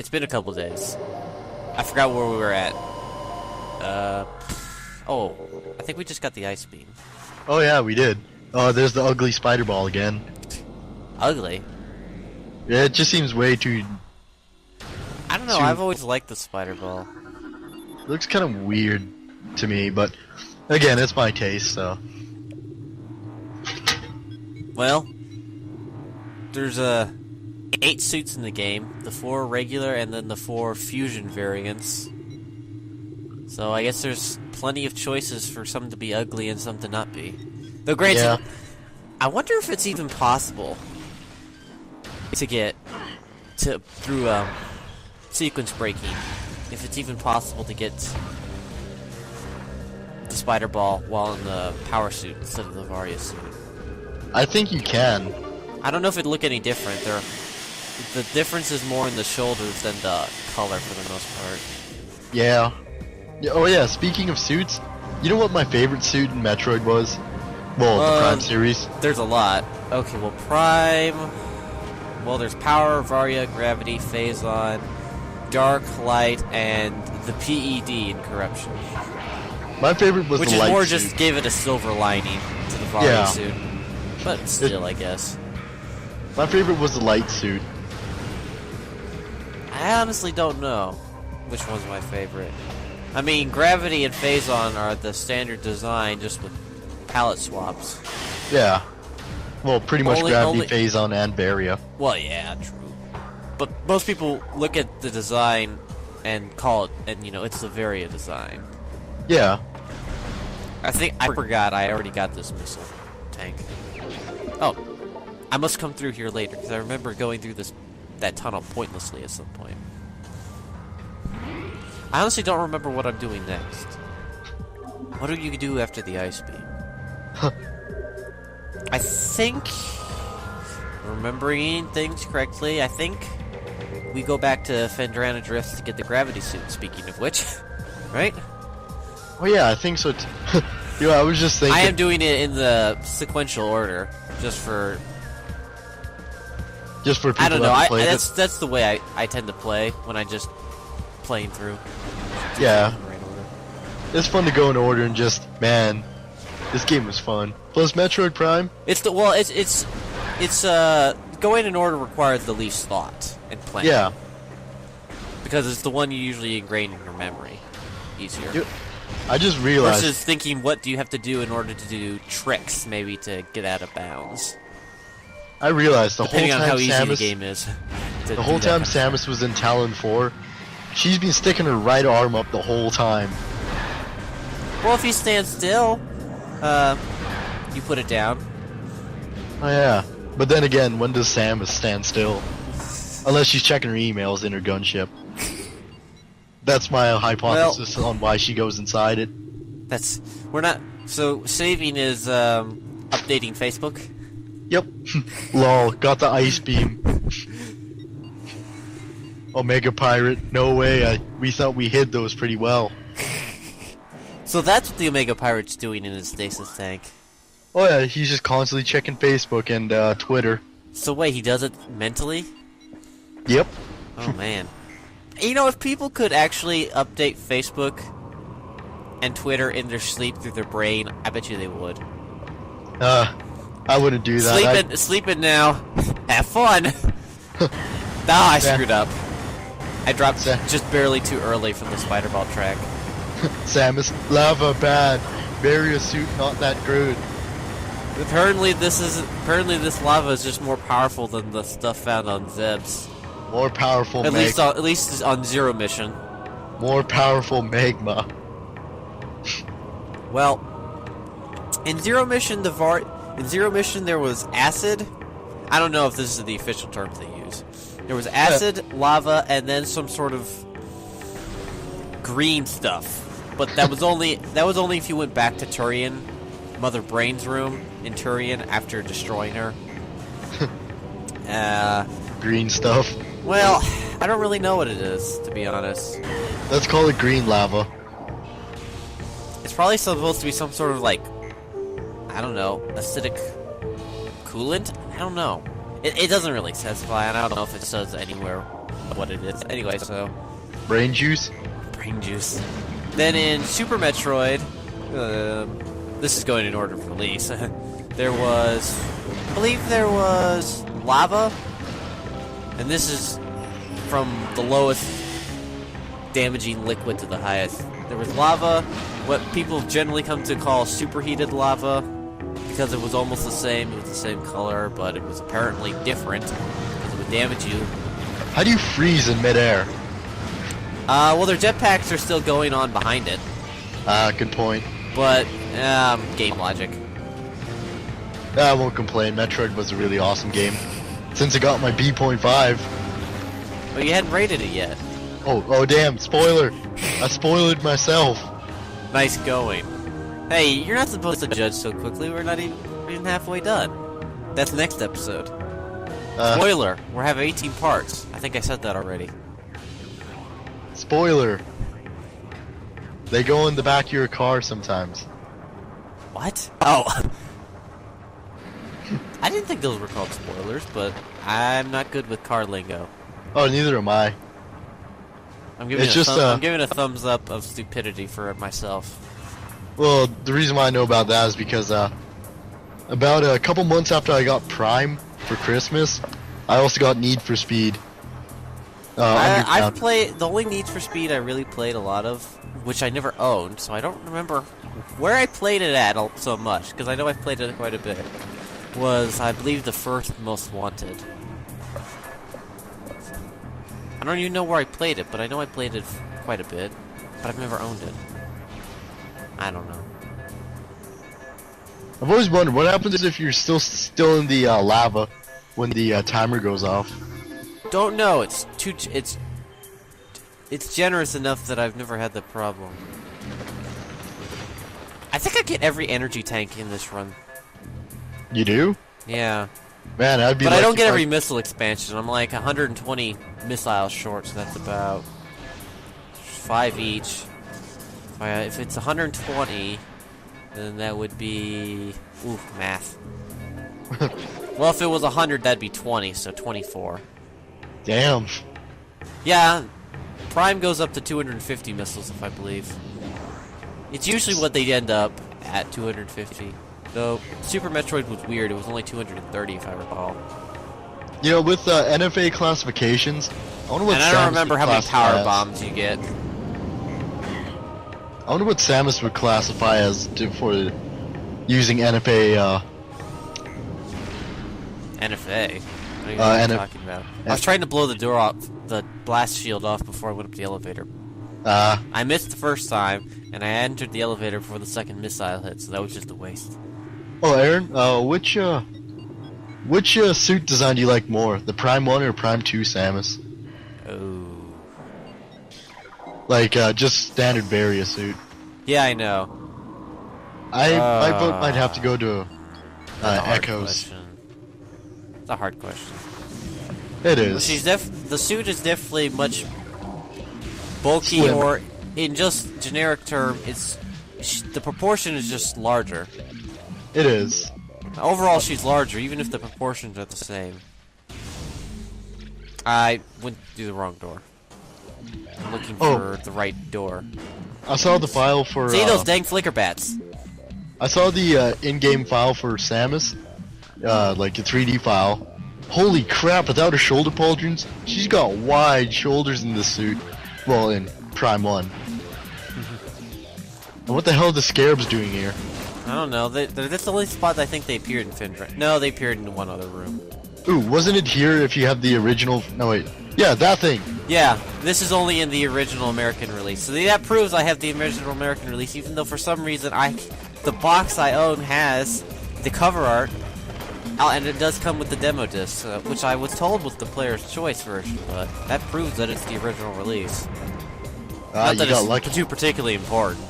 It's been a couple days. I forgot where we were at. Oh, I think we just got the ice beam. Oh yeah, we did. Oh, there's the ugly spider ball again. Ugly? Yeah, it just seems way too... I don't know, I've always liked the spider ball. Looks kind of weird to me, but again, it's my taste, so... Well, there's 8 suits in the game, the 4 regular and then the 4 fusion variants. So I guess there's plenty of choices for some to be ugly and some to not be. Though granted, yeah. I wonder if it's even possible to get through sequence breaking. If it's even possible to get the spider ball while in the power suit instead of the Varia suit. I think you can. I don't know if it'd look any different. The difference is more in the shoulders than the color for the most part. Yeah. Oh yeah, speaking of suits, you know what my favorite suit in Metroid was? Well, the Prime series. There's a lot. Okay, well, Prime... Well, there's Power, Varia, Gravity, Phazon, Dark, Light, and the PED in Corruption. My favorite was the light suit. Which is more just gave it a silver lining to the Varia suit. But still, I guess. My favorite was the light suit. I honestly don't know which one's my favorite. I mean, Gravity and Phazon are the standard design, just with palette swaps. Yeah. Well, pretty much Gravity, Phazon, and Varia. Well, yeah, true. But most people look at the design and call it, and you know, it's the Varia design. Yeah. I forgot I already got this missile tank. Oh, I must come through here later, because I remember going through that tunnel pointlessly at some point. I honestly don't remember what I'm doing next. What do you do after the ice beam? I think, remembering things correctly, I think we go back to Phendrana Drift to get the gravity suit, speaking of which. Right? Oh yeah, I think so yeah, I was just thinking... I am doing it in the sequential order, just for people I don't know, that's the way I tend to play, when I just playing through. Yeah. It's fun to go in order and just, man, this game was fun. Plus Metroid Prime. It's going in order requires the least thought and plan. Yeah. Because it's the one you usually ingrain in your memory. Easier. I just realized... Versus thinking, what do you have to do in order to do tricks, maybe to get out of bounds. I realized the Depending whole time on how easy Samus, the game is. The whole time Samus was in Talon 4, she's been sticking her right arm up the whole time. Well, if you stand still, you put it down. Oh yeah. But then again, when does Samus stand still? Unless she's checking her emails in her gunship. That's my hypothesis on why she goes inside it. So, saving is, updating Facebook? Yep. Lol, got the ice beam. Omega Pirate, no way, we thought we hid those pretty well. So that's what the Omega Pirate's doing in his stasis tank. Oh yeah, he's just constantly checking Facebook and Twitter. So wait, he does it mentally? Yep. Oh man. You know, if people could actually update Facebook and Twitter in their sleep through their brain, I bet you they would. I wouldn't do that. Sleeping now. Have fun. I screwed up. I dropped just barely too early from the spider ball track. Samus, lava bad. Varia suit not that good. Apparently this lava is just more powerful than the stuff found on Zeb's. More powerful at least on Zero Mission. More powerful magma. Well, in Zero Mission there was acid. I don't know if this is the official terms they use. There was acid, lava, and then some sort of green stuff. But that was only if you went back to Turian, Mother Brain's room in Turian after destroying her. Green stuff. Well, I don't really know what it is, to be honest. Let's call it green lava. It's probably supposed to be some sort of, like, I don't know, acidic coolant? I don't know. It doesn't really specify, and I don't know if it says anywhere what it is. Anyway, so Brain juice. brain juice. Then in Super Metroid, this is going in order of release. There was, I believe there was lava, and this is from the lowest damaging liquid to the highest. There was lava, what people generally come to call superheated lava, because it was almost the same, it was the same color, but it was apparently different, because it would damage you. How do you freeze in midair? Well, their jetpacks are still going on behind it, Good point. but, game logic. I won't complain. Metroid was a really awesome game. Since it got my B.5. But you hadn't rated it yet. Oh damn, spoiler! I spoiled myself. Nice going. Hey, you're not supposed to judge so quickly, we're not even halfway done. That's next episode. Spoiler, we'll have 18 parts. I think I said that already. Spoiler. They go in the back of your car sometimes. What? Oh. I didn't think those were called spoilers, but I'm not good with car lingo. Oh, neither am I. I'm giving, It's I'm giving a thumbs up of stupidity for myself. Well, the reason why I know about that is because about a couple months after I got Prime for Christmas, I also got Need for Speed. I've played the only Need for Speed I really played a lot of, which I never owned, so I don't remember where I played it at so much, because I know I played it quite a bit. Was, I believe, the first Most Wanted. I don't even know where I played it, but I know I played it quite a bit, but I've never owned it. I don't know. I've always wondered what happens if you're still in the lava when the timer goes off. Don't know. It's generous enough that I've never had the problem. I think I get every energy tank in this run. You do? Yeah. Man, I'd be. But I don't get every missile expansion. I'm like 120 missiles short, so that's about 5 each. If it's 120, then that would be... Ooh, math. Well, if it was 100, that'd be 20, so 24. Damn. Yeah, Prime goes up to 250 missiles, if I believe. It's usually what they end up at, 250. Though, Super Metroid was weird, it was only 230, if I recall. You know, with NFA classifications, I wonder what And I don't Samus remember would how many classify power as. bombs you get. I wonder what Samus would classify as for using NFA. NFA? What are you even NF talking about? I was trying to blow the door off, the blast shield off before I went up the elevator. I missed the first time, and I entered the elevator before the second missile hit, so that was just a waste. Oh, Aaron, which suit design do you like more, the Prime 1 or Prime 2 Samus? Oh. Like, just standard Varia suit. Yeah, I know. My vote might have to go to That's a hard Echoes. question. It's a hard question. It is. The suit is definitely much bulky, Slim. or in just generic term, the proportion is just larger. It is. Overall, she's larger, even if the proportions are the same. I went through the wrong door. I'm looking for the right door. I saw the file for. See those dang flicker bats? I saw the in-game file for Samus, like a 3D file. Holy crap! Without her shoulder pauldrons, she's got wide shoulders in this suit. Well, in Prime 1. And what the hell are the Scarabs doing here? I don't know. That's the only spot I think they appeared in Findra. No, they appeared in one other room. Ooh, wasn't it here if you have the original? No, wait. Yeah, that thing. Yeah, this is only in the original American release. So that proves I have the original American release, even though for some reason the box I own has the cover art, and it does come with the demo disc, which I was told was the player's choice version, but that proves that it's the original release. Not that you got it's lucky. too particularly important.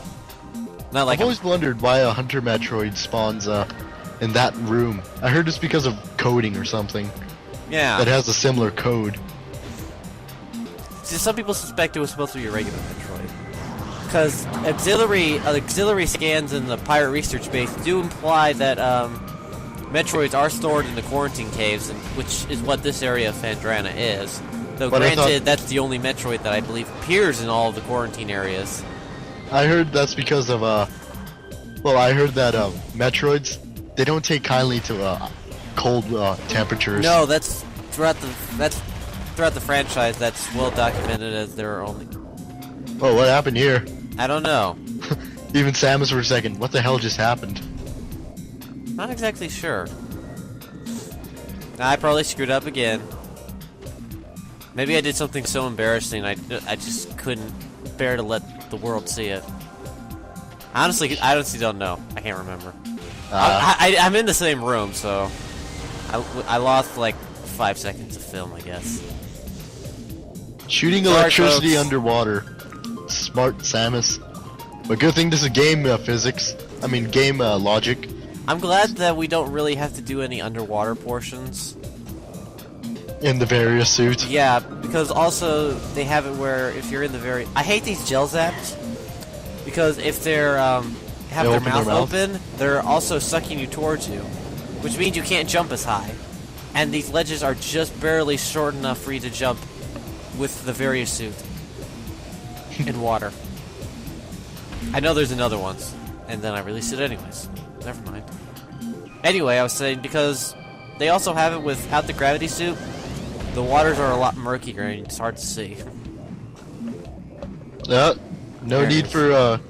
Not like I've always wondered why a Hunter Metroid spawns in that room. I heard it's because of coding or something. Yeah. That has a similar code. See, some people suspect it was supposed to be a regular Metroid. Because auxiliary scans in the Pirate Research Base do imply that Metroids are stored in the quarantine caves, which is what this area of Phandrana is. Though But I granted, thought- that's the only Metroid that I believe appears in all of the quarantine areas. I heard that's because of well, I heard that Metroids, they don't take kindly to cold temperatures. No, that's throughout the franchise. That's well documented as their only. Oh, what happened here? I don't know. Even Samus for a second. What the hell just happened? Not exactly sure. I probably screwed up again. Maybe I did something so embarrassing I just couldn't bear to let the world see it. Honestly, I honestly don't know. I can't remember. I'm in the same room, so I lost like 5 seconds of film, I guess. Shooting Sorry, electricity folks. underwater. Smart Samus. But good thing this is game physics. I mean, game logic. I'm glad that we don't really have to do any underwater portions. In the various suits. Yeah, because also they have it where if you're in the very... I hate these gel zaps, because if they're have They their open their mouth mouth? open, they're also sucking you towards you, which means you can't jump as high. And these ledges are just barely short enough for you to jump with the various suit in water. I know there's another ones, and then I released it anyways. Never mind. Anyway, I was saying because they also have it without the gravity suit. The waters are a lot murkier and it's hard to see. Yeah. No There it need is. for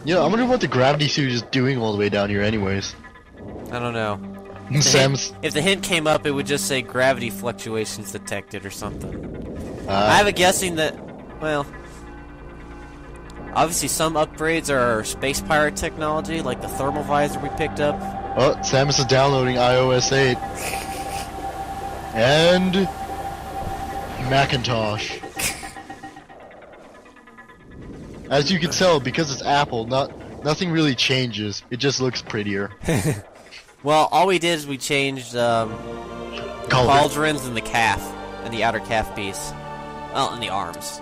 yeah, I wonder what the gravity suit is doing all the way down here anyways. I don't know. Samus If the hint came up, it would just say gravity fluctuations detected or something. I have a guessing that, well, obviously some upgrades are space pirate technology, like the thermal visor we picked up. oh, Samus is downloading iOS 8. And Macintosh. As you can tell, because it's Apple, nothing really changes. It just looks prettier. Well, all we did is we changed Color. pauldrons and the calf, and the outer calf piece. Well, and the arms.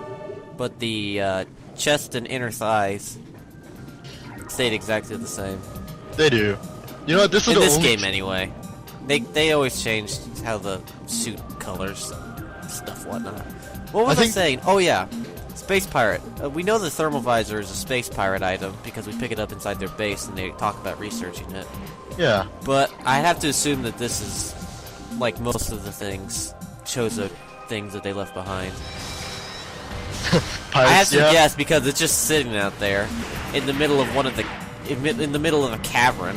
But the chest and inner thighs stayed exactly the same. They do. You know what? This is In the this only game, anyway. They always changed how the suit colors, stuff, whatnot. What was I think- saying? Oh yeah, space pirate. We know the thermal visor is a space pirate item because we pick it up inside their base and they talk about researching it. Yeah. But I have to assume that this is like most of the things, Chozo things that they left behind. Pirates, I have to yeah. guess because it's just sitting out there in the middle of one of the in the middle of a cavern.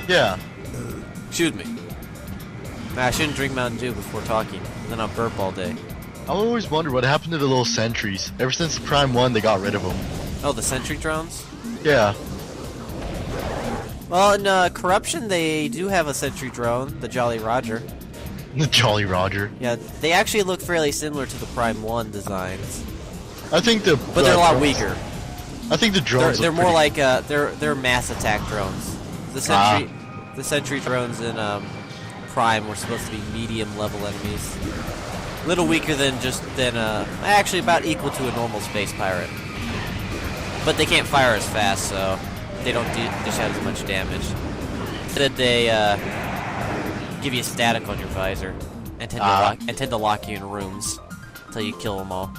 Yeah. Excuse me. Nah, I shouldn't drink Mountain Dew before talking. Then I'll burp all day. I always wonder what happened to the little sentries. Ever since Prime 1, they got rid of them. Oh, the sentry drones? Yeah. Well, in Corruption, they do have a sentry drone, the Jolly Roger. The Jolly Roger. Yeah, they actually look fairly similar to the Prime 1 designs. I think the... But they're a lot drones- weaker. I think the drones They're look more pretty- like, they're mass attack drones. The sentry drones in Prime were supposed to be medium level enemies. A little weaker than actually about equal to a normal space pirate. But they can't fire as fast, so they don't dish out as much damage. Instead, they give you static on your visor and tend to lock you in rooms until you kill them all.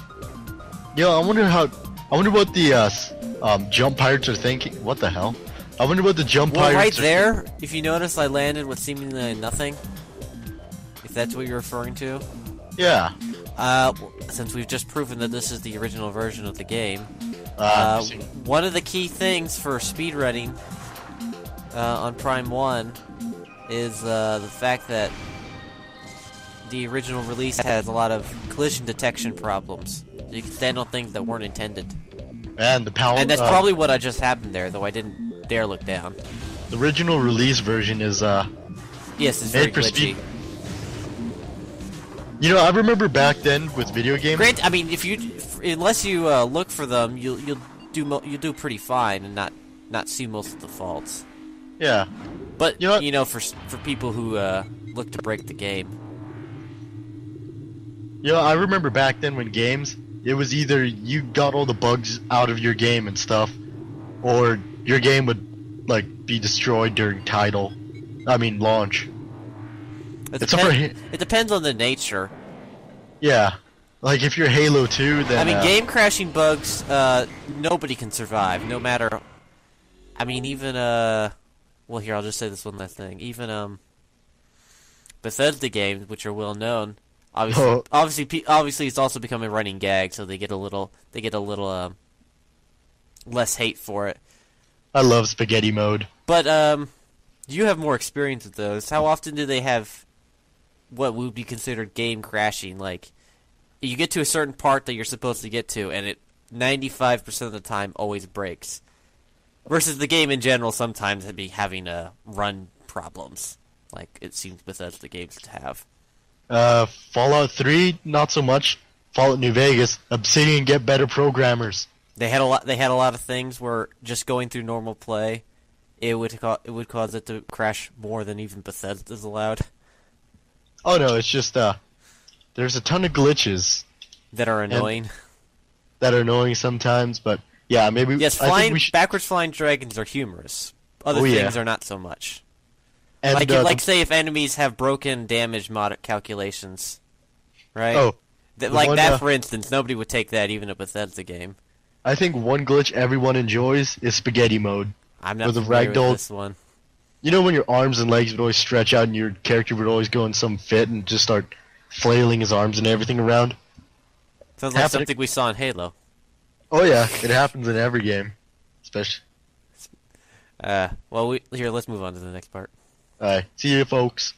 Yo, I wonder what the jump pirates are thinking. What the hell? I wonder what the jump Well, pirates right there, if you notice, I landed with seemingly nothing. If that's what you're referring to. Yeah. Since we've just proven that this is the original version of the game, See. one of the key things for speedrunning on Prime 1 is the fact that the original release has a lot of collision detection problems. You can stand on things that weren't intended. And the power. And that's probably what just happened there, though I didn't dare look down. the original release version is Yes, it's very made for glitchy. speed. You know, I remember back then with video games. Grant, I mean, unless you look for them, you'll do pretty fine and not see most of the faults. Yeah. But You know you what? know, for people who look to break the game, You know, I remember back then when games, it was either you got all the bugs out of your game and stuff, or your game would like be destroyed during title. I mean, launch. It, Except for it depends on the nature. yeah, like if you're Halo 2, then I mean, game crashing bugs, nobody can survive, no matter. I mean, even well, here I'll just say this one last thing. Even Bethesda games, which are well known, obviously, it's also become a running gag, so they get a little less hate for it. I love spaghetti mode. But you have more experience with those. How often do they have what would be considered game crashing? Like, you get to a certain part that you're supposed to get to, and it 95% of the time always breaks. Versus the game in general, sometimes it'd be having run problems, like it seems Bethesda games to have. Fallout 3, not so much. Fallout New Vegas, Obsidian get better programmers. They had a lot. They had a lot of things where just going through normal play, it would cause it to crash more than even Bethesda's allowed. Oh no, it's just there's a ton of glitches That are annoying. that are annoying sometimes, but yeah, maybe. Yes, backwards flying dragons are humorous. Other things are not so much. And, like say if enemies have broken damage mod calculations, right? Oh, for instance, nobody would take that even a Bethesda game. I think one glitch everyone enjoys is spaghetti mode. I'm not with the familiar ragdoll. with this one. You know when your arms and legs would always stretch out and your character would always go in some fit and just start flailing his arms and everything around? Sounds like something we saw in Halo. Oh yeah, it happens in every game. Especially. Well, here, let's move on to the next part. Alright, see you folks.